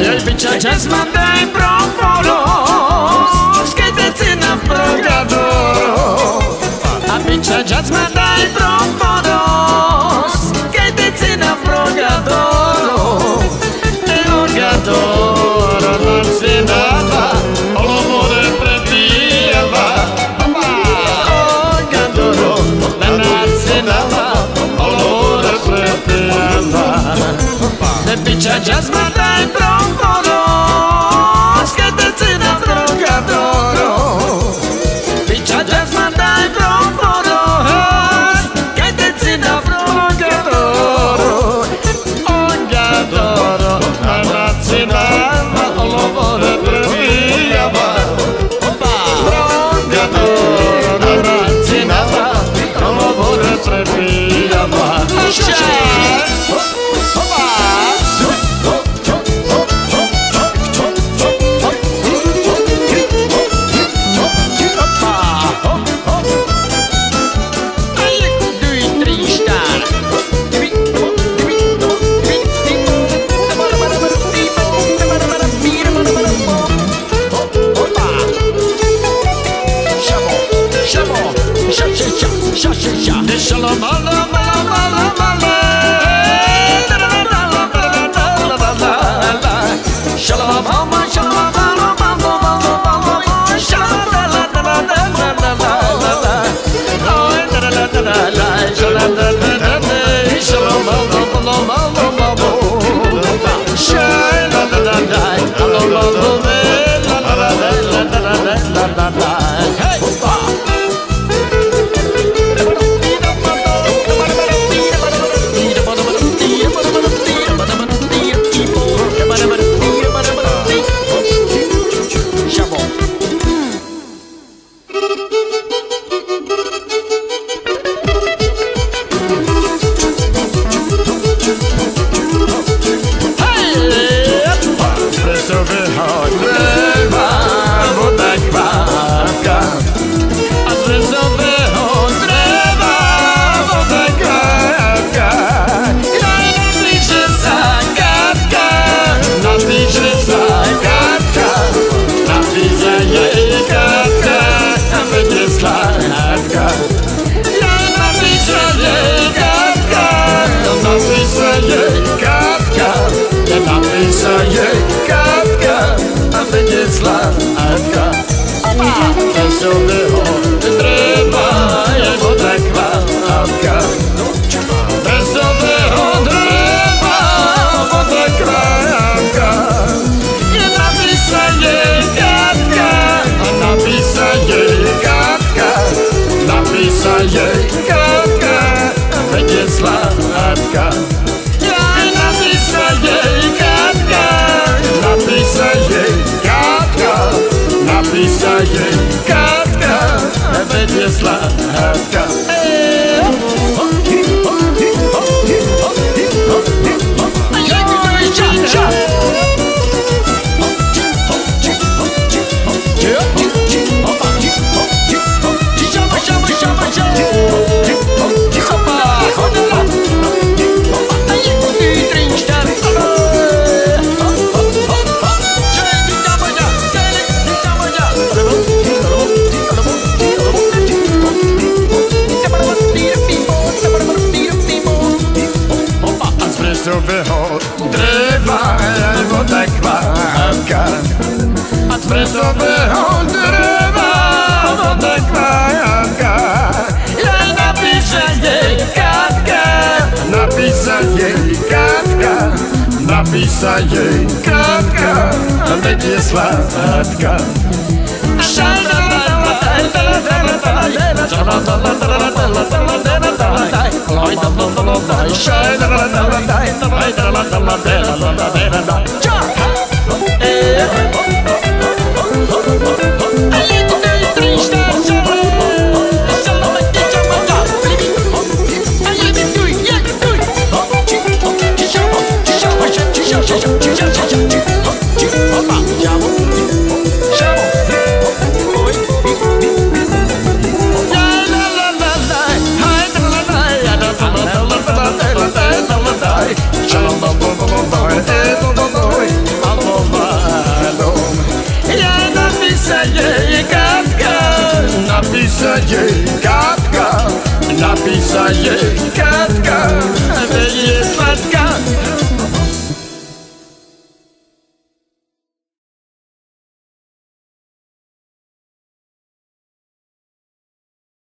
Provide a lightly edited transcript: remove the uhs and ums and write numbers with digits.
Just mandai profolos che te țină progadoro. Amicia just mandai profolos che te țină progadoro. E orgadoro non si dava, l'amore prepieva. Orgadoro non si dava, l'amore prepieva. Le piccia just mandai profolos che te țină progadoro. Piccia just mandai profolos che te țină progadoro. Orgadoro non si dava, l'amore prepieva. Orgadoro non si dava, l'amore prepieva. Napisa jej kratka, a będzie słodka. jej gadka, napisa jej gadka, napisa jej gadka, że jest słodka.